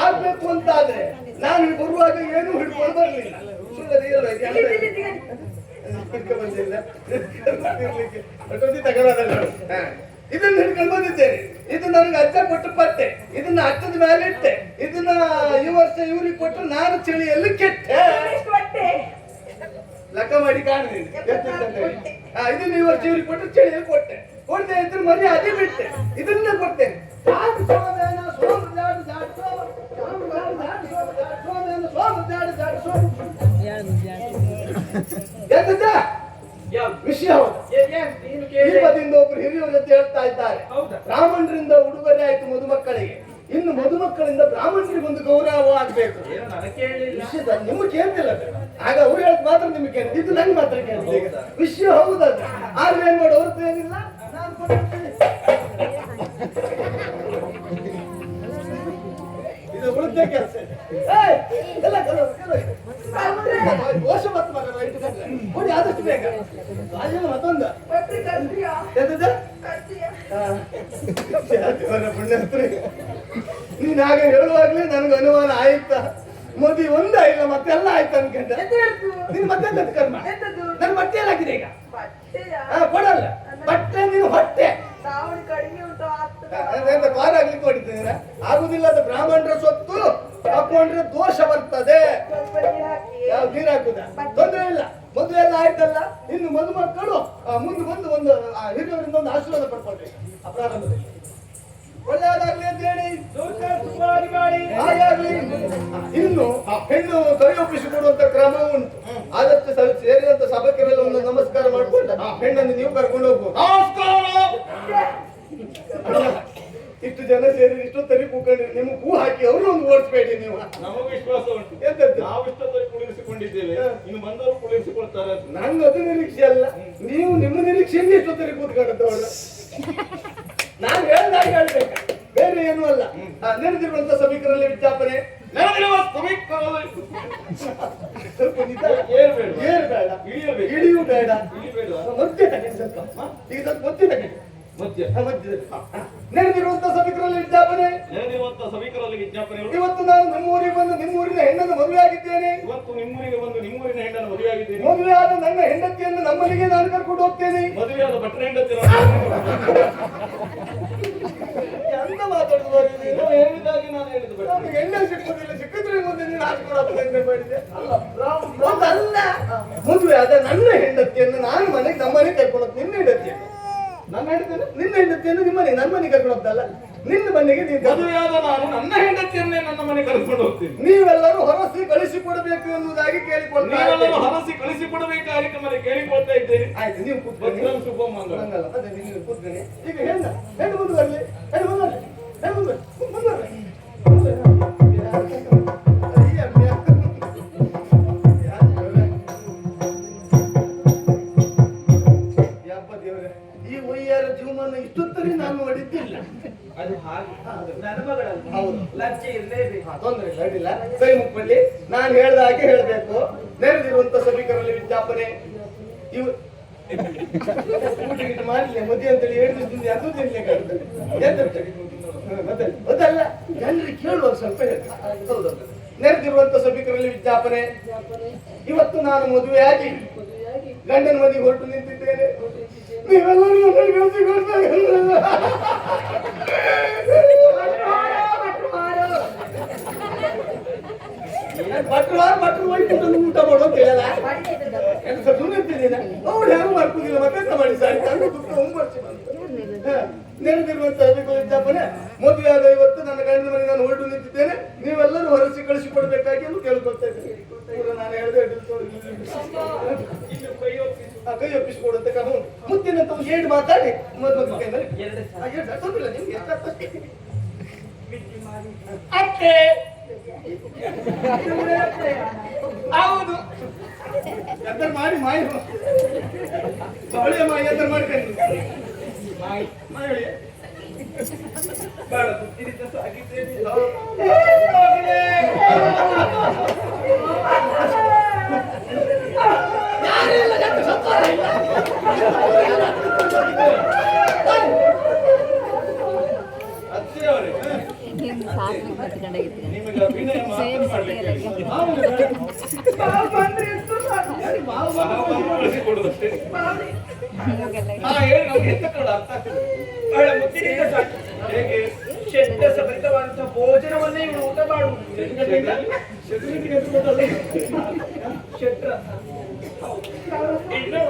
ಆಗ್ಬೇಕು ಅಂತಾದ್ರೆ ನಾನು ಬರುವಾಗ ಏನು ಹಿಡ್ಕೊಂಡು ಬರ್ಲಿಲ್ಲ. ಬಂದಿಲ್ಲ ಇದನ್ನ ಹಿಡ್ಕೊಂಡು ಬಂದಿದ್ದೇನೆ. ಇದು ನನಗೆ ಅಜ್ಜ ಕೊಟ್ಟು ಪಟ್ಟೆ. ಇದನ್ನ ಹಚ್ಚದ ಮೇಲೆ ಇಟ್ಟೆ. ಇದನ್ನ ಈ ವರ್ಷ ಇವ್ರಿಗೆ ಕೊಟ್ಟು ನಾನು ಚಳಿಯಲ್ಲಿ ಕೆಟ್ಟೆ. ಲೆಕ್ಕ ಮಾಡಿ ಕಾಣಿದೆ. ಇದನ್ನ ಈ ವರ್ಷ ಇವ್ರಿಗೆ ಕೊಟ್ಟು ಚಳಿಯಲ್ಲಿ ಕೊಟ್ಟೆ. ಕೊಡದೆ ಇದ್ರೆ ಮರಿ ಅದೇ ಬಿಟ್ಟೆ. ಇದನ್ನ ಕೊಡ್ತೇನೆ. ವಿಷಯ ದೀಪದಿಂದ ಒಬ್ರು ಹಿರಿಯರ ಜೊತೆ ಹೇಳ್ತಾ ಇದ್ದಾರೆ. ಬ್ರಾಹ್ಮಣರಿಂದ ಉಡುಗೊರೆ ಆಯ್ತು ಮದುಮಕ್ಕಳಿಗೆ, ಇನ್ನು ಮದುಮಕ್ಕಳಿಂದ ಬ್ರಾಹ್ಮಣರಿಗೆ ಒಂದು ಗೌರವ ಆಗ್ಬೇಕು. ವಿಷಯದ ನಿಮ್ಗೆ ಕೇಳ್ತಿಲ್ಲ. ಆಗ ಅವ್ರು ಹೇಳಕ್ ಮಾತ್ರ ನಿಮ್ಗೆ ಕೇಳ್ತೀವಿ. ಇದು ನಂಗೆ ಮಾತ್ರ ಕೇಳ್ತೀವಿ. ಈಗ ವಿಷಯ ಹೌದಲ್ಲ. ಆದ್ರೆ ಏನ್ ಮಾಡೋ ಹೊರತು ಏನಿಲ್ಲ. ನಾನು ಇದು ಉಳಿದ ಕೆಲಸ. ಎಲ್ಲ ದೋಷ ಮತ್ ಮರ ನೋಡಿ ಆದಷ್ಟು ಬೇಗ. ಮತ್ತೊಂದು ನೀನ್ ಹಾಗೆ ಹೇಳುವಾಗ್ಲೇ ನನ್ಗೆ ಅನುಮಾನ ಆಯ್ತಾ? ಮದುವೆ ಒಂದಾಯಿಲ್ಲ ಮತ್ತೆಲ್ಲ ಆಯ್ತು ಅನ್ಕೊಂಡ. ನೀನ್ ಮತ್ತೆ ಕರ್ಮ ನನ್ ಬಟ್ಟೆ ಎಲ್ಲಾಗಿದೆ ಈಗ ಕೊಡಲ್ಲ. ಬಟ್ಟೆ ನೀನು ಹೊಟ್ಟೆ ದ್ವಾರ ಆಗ್ಲಿಕ್ಕೆ ಹೊಡಿತಿದ್ದೀರ. ಆಗುದಿಲ್ಲ. ಅದು ಬ್ರಾಹ್ಮಣರ ಸೊತ್ತು ಹಾಕೊಂಡ್ರೆ ದೋಷ ಬರ್ತದೆ. ಯಾವ ನೀರ್ ಹಾಕುದ ತೊಂದ್ರೆ ಇಲ್ಲ. ಮದುವೆ ಎಲ್ಲ ಆಯ್ತಲ್ಲ. ಇನ್ನು ಮದುಮಕ್ಕಳು ಮುಂದೆ ಬಂದು ಒಂದು ಹಿರಿಯವರಿಂದ ಒಂದು ಆಶೀರ್ವಾದ ಪಡ್ಕೊಳ್ಬೇಕು. ಅಪರಾಧದಲ್ಲಿ ಒಳ್ಳೆಯದಾಗ್ಲಿ ಅಂತ ಹೇಳಿ ಹಾಗಾಗ್ಲಿ. ಇನ್ನು ಹೆಣ್ಣು ಕೈಯೊಪ್ಪಿಸಿಕೊಡುವಂತ ಕ್ರಮ ಉಂಟು. ಆದಷ್ಟು ಸೇರಿದಂತ ಸಭೆಗೆಲ್ಲ ಒಂದು ನಮಸ್ಕಾರ ಮಾಡ್ಕೊಂಡ ಹೆಣ್ಣನ್ನು ನೀವು ಕರ್ಕೊಂಡು ಹೋಗ್ಬೋದು. ಇಷ್ಟು ಜನ ಸೇರಿ ಇಷ್ಟೊತ್ತಲ್ಲಿ ಕೂತ್ಕೊಂಡ್ರಿ. ನಿಮ್ಗೆ ಹೂ ಹಾಕಿ ಅವರು ಒಂದು ಓಡಿಸ್ಬೇಡಿ. ನೀವು ನಮಗೆ ವಿಶ್ವಾಸ ಉಂಟು. ಎಂತದ್ದು ನಾವು ಇಷ್ಟೊತ್ತಲ್ಲಿ ಕುಳಿರಿಸಿಕೊಂಡಿದ್ದೇವೆ. ಇನ್ನು ಬಂದವರು ಕುಳಿರಿಸಿಕೊಳ್ತಾರೆ. ನಂಗೆ ಅದು ನಿರೀಕ್ಷೆ ಅಲ್ಲ. ನೀವು ನಿಮ್ಮ ನಿರೀಕ್ಷೆಯಿಂದ ಇಷ್ಟೊತ್ತಲ್ಲಿ ಕೂತ್ಕೊಂಡದ್ದು. ನಾನು ಹೇಳ್ದಾಗ ಹೇಳ್ಬೇಕ, ಬೇರೆ ಏನು ಅಲ್ಲ. ನೆರೆದಿರುವಂತ ಸಮೀಕರಲ್ಲಿ ವಿಜ್ಞಾಪನೆ ಇಳಿಯೂ ಬೇಡ. ಮಧ್ಯೆ ತಗೊಂಡು ಸ್ವಲ್ಪ ಈಗ ಸ್ವಲ್ಪ ಮಧ್ಯೆ ತಗೊಂಡು ನೆರೆದಿರುವಂತ ಸಮೀಕರಲ್ಲಿ ವಿಜ್ಞಾಪನೆ. ಇವತ್ತು ನಾನು ನಮ್ಮೂರಿಗೆ ಬಂದು ನಿಮ್ಮೂರಿನ ಹೆಣ್ಣನ್ನು ಮದುವೆ ಆಗಿದ್ದೇನೆ. ಮದುವೆ ಆದ ನನ್ನ ಹೆಂಡತಿಯನ್ನು ನಮ್ಮನೆಗೆ ನಾನು ಕರ್ಕೊಂಡು ಹೋಗ್ತೇನೆ. ಮದುವೆಯಾದ ಭಟ್ರ ಹೆಂಡತಿ ಅಂತ ಮಾತಾಡುವಾಗ ಹೇಳಿದಾಗೆ ನಾನು ಹೇಳಿದ್ದು ಹೆಣ್ಣೆ ಸಿಕ್ಕುದಿಲ್ಲ. ಸಿಕ್ಕಿದ್ರೆ ಮುಂದೆ ನೀನು ಹಾಕಿಕೊಳ್ಳೋದು ಮಾಡಿದೆ ಅಲ್ಲ. ಮದುವೆ ಆದ ನನ್ನ ಹೆಂಡತಿಯನ್ನು ನಾನು ಮನೆಗೆ ನಮ್ಮನೆಗೆ ಕರ್ಕೊಂಡು ಹೋಗ್ತೀನಿ. ನಿನ್ನ ಹೆಂಡತಿ ನನ್ನ ಹೆಂಡತಿಯನ್ನು ನಿನ್ನ ಹೆಂಡತಿಯನ್ನು ನಿಮ್ಮನೆ ನನ್ನ ಮನೆಗೆ ಕರ್ಕೊಂಡು ಹೋಗ್ತಲ್ಲ. ನಿನ್ನ ಮನೆಗೆ ನೀನು ಮದುವೆಯಾದ ನಾನು ನನ್ನ ಹೆಂಡತಿಯನ್ನೇ ನನ್ನ ಮನೆ ಕರೆದುಕೊಂಡು ಹೋಗ್ತೀನಿ. ನೀವೆಲ್ಲರೂ ಹೊರಸಿ ಕಳಿಸಿಕೊಡಬೇಕು ಎನ್ನುವುದಾಗಿ ಕೇಳಿಕೊಳ್ತಾ ಹೊರಸಿ ಕಳಿಸಿಕೊಡಬೇಕಾಗಿ ಮನೆ ಕೇಳಿಕೊಳ್ತಾ ಇದ್ದೇನೆ. ಆಯ್ತು, ನೀವು ಕೂತ್ಕೊಳ್ಳಿ. ಶುಭ ಮಂಗಲ. ಅದೇ ನೀವು ಕೂತ್ಕೊಳ್ಳಿ. ಈಗ ಹೆಣ್ಣು ಮುಂದೆ ಬರಲಿ. ಹೆಣ್ಣು ಮುಂದೆ ಬರಲಿ. ಹೆಣ್ಣು ಮುಂದೆ ಮುಂದೆ ಈ ಒಯ್ಯಾರ ಜೀವನ ಇಷ್ಟೊತ್ತರಿ ನಾನು ಹೊಡಿತಿಲ್ಲ. ಅದು ನನ್ನ ಮಗಳಲ್ಲ. ಹೌದು, ಲಜ್ಜೆ ಇರಲೇಬೇಕು. ತೊಂದರೆ ಇಲ್ಲ, ಅಡ್ಡಿಲ್ಲ. ಕೈ ಮುಕ್ಕೊಳ್ಳಿ. ನಾನು ಹೇಳ್ದ ಹಾಗೆ ಹೇಳ್ಬೇಕು. ನೆರೆದಿರುವಂತ ಸಮೀಕರಣದಲ್ಲಿ ವಿಜ್ಞಾಪನೆ. ಇವು ಊಟ ಮಾಡಲಿ ಮದುವೆ ಅಂತೇಳಿ 7 ದಿವಸದಿಂದ ಅದು ತಿನ್ಲಿಕ್ಕೆ ಅದಲ್ಲ ಜನರಿಗೆ ಕೇಳುವ ಸ್ವಲ್ಪ. ಹೌದು, ನೆರೆದಿರುವಂತ ಸಮೀಕರಣದಲ್ಲಿ ವಿಜ್ಞಾಪನೆ. ಇವತ್ತು ನಾನು ಮದುವೆಯಾಗಿ ಗಂಡನ ಮನೆಗೆ ಹೊರಟು ನಿಂತಿದ್ದೇನೆ. ನೀವೆಲ್ಲರೂ ಭಟ್ರು ಭಟ್ರು ಊಟ ಮಾಡೋ ಅಂತ ಹೇಳಲ್ಲ. ಸುಮ್ಮನಿರ್ತೀನಿ. ಹೇಳಿದ್ದೇನೆ ಅವ್ರು ಯಾರು ಮಾಡ್ಕೋದಿಲ್ಲ ಮತ್ತೆ ಮಾಡಿ ಸಾರಿ ದುಃಖ ಒಂಬರ್ಸಿ ಬಂತು ನೆನೆದಿರುವಂತ ವಿಜ್ಞಾಪನೆ ಮದುವೆ ಆದ ಇವತ್ತು ನನ್ನ ಗಂಡನ ಮನೆ ನಾನು ಹೊರಟು ನಿಂತಿದ್ದೇನೆ ನೀವೆಲ್ಲರೂ ಹೊರಸಿ ಕಳಿಸಿ ಕೊಡ್ಬೇಕಾಗಿ ಎಂದು ಕೇಳ್ಕೊಳ್ತಾ ಇದ್ದೇನೆ ನಾನು ಹೇಳಿದೆ ಕೈ ಒಪ್ಪಿಸಿಕೊಡುವಂತ ಕ್ರಮ ಮುತ್ತಿನಂತ ಒಂದು ಹೇಳಿ ಮಾತಾಡಿ ತೊಂದಿಲ್ಲ ನಿಮ್ಗೆ ಅತ್ತೆ ಹೌದು ಎದ್ದರ್ ಮಾಡಿ ಮಾಯ ಬಹಳ ಮಾಯ ಎದ್ದರ್ ಮಾಡ್ಕೊಂಡು ಮಾಡಿ ಬೇಡ ಬುದ್ಧಿನಿಂದ ಸಾಗಿದ್ದೇನೆ ನಿಮಗೆ ಅಭಿನಯ ಮಾತ್ರ ಮಾಡ್ಲಿಕ್ಕೆ ಕೊಡುದಷ್ಟೇ ಹೇಳಿ ನಮ್ಗೆ ಎಂತ ಕನ್ನಡ ಅರ್ಥ ಆಗ್ತದೆ ಬಹಳ ಮುತ್ತಿನಿಂದ ಸಾಕು ಹೇಗೆ ಶೆಟ್ಟ ಸಭರಿತವಾದಂತಹ ಭೋಜನವನ್ನೇ ಇವಳು ಊಟ ಮಾಡುವುದು ಶೆಟ್ರ ಇನ್ನು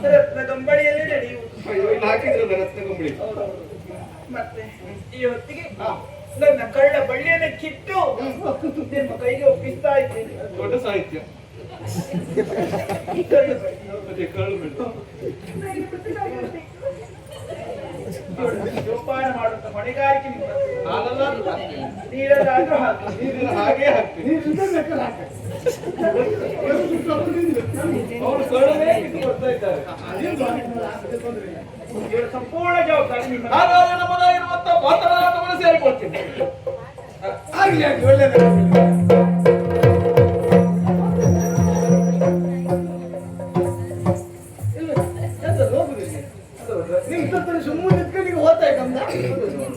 ರತ್ನ ಕಂಬಳಿಯಲ್ಲಿ ನಡೆಯುವುದು ಹಾಕಿದ್ರಲ್ಲ ರತ್ನ ಕಂಬಳಿ ಮತ್ತೆ ಈ ಹೊತ್ತಿಗೆ ನನ್ನ ಕಳ್ಳ ಬಳ್ಳಿಯನ್ನು ಕಿತ್ತು ನಿಮ್ಮ ಕೈಗೆ ಒಪ್ಪಿಸ್ತಾ ಇದ್ದೇನೆ ದೊಡ್ಡ ಸಾಹಿತ್ಯ ಮತ್ತೆ ಕಳ್ಳು ಬಿಟ್ಟು ಜೋಪಾನ ಮಾಡುತ್ತ ಹೊಣೆಗಾರಿಕೆ ಹಾಲಲ್ಲ ನೀರಲ್ಲಾದ್ರೂ ಹಾಕಿ ನೀರಿನ ಹಾಗೆ ಹಾಕ್ತೀನಿ ಅವರು ಕಳ್ಳನೇ ಕಿತ್ತು ಕೊಡ್ತಾ ಇದ್ದಾರೆ ಇವರ ಸಂಪೂರ್ಣ ಜವಾಬ್ದಾರಿ ನಿಮ್ಮ ಹಾಗಾದ್ರೆ ನಮ್ಮದಾಗಿರುವಂತ ಪಾತ್ರವನ್ನು ಸೇರಿಕೊಳ್ತೀನಿ ಆಗ್ಲಿ ಆಗ್ಲಿ ಒಳ್ಳೆಯದು ನೀವು ಸುಮ್ಮನೆ ನಿಂತ್ಕೊಂಡು ಓದ್ತಾ ಇದ್ದಮ್ಮ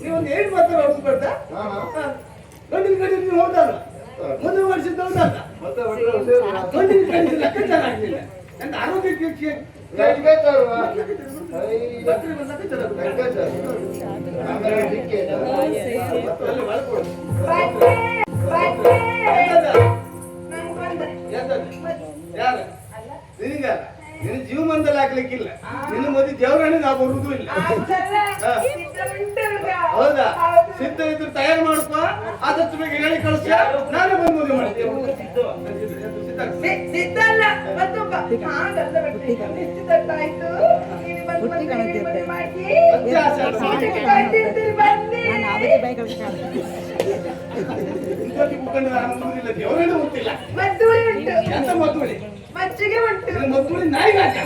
ನೀವೊಂದು ಏನು ಮಾತಾಡ ಹೋಗ್ಬಿಡ್ತಾ ಗಂಡಿನ ಕಡೆ ನೀವು ಹೋದಲ್ಲ ಮುಂದೆ ವರ್ಷದ ಹೋದಲ್ಲ ಗಂಡಿನ ಕಡೆ ಲೆಕ್ಕಾಚಾರ ಆಗ್ಲಿಲ್ಲ ನನ್ನ ಆರೋಗ್ಯಕ್ಕೆ ನಿನಗಲ್ಲ ನಿನ್ನ ಜೀವಮಾನದಲ್ಲಿ ಆಗ್ಲಿಕ್ಕಿಲ್ಲ ನಿನ್ನ ಮದುವೆ ದೇವರನ್ನೇ ನಾವು ಬರುವುದೂ ಇಲ್ಲ ಹೌದಾ ಸಿದ್ಧ ಇದ್ರು ತಯಾರು ಮಾಡಪ್ಪ ಆದಷ್ಟು ಬೇಗ ಹೇಳಿ ಕಳಿಸ ನಾನೇ ಬಂದು ಮದುವೆ ಮಾಡ್ತೇವೆ ಸಿದ್ದಲ್ಲ ಮತ್ತೊಬ್ಬ ಹಾಗಲ್ಲ ನಿಶ್ಚಿತಾಯ್ತು ದೇವರೇ ಗೊತ್ತಿಲ್ಲ ಮದ್ದುಳಿ ಉಂಟು ಎಂತ ಮದುವೆ ಮಜ್ಜಿಗೆ ಉಂಟು ಮದುವೆ ನಾಯಿಗಾಟ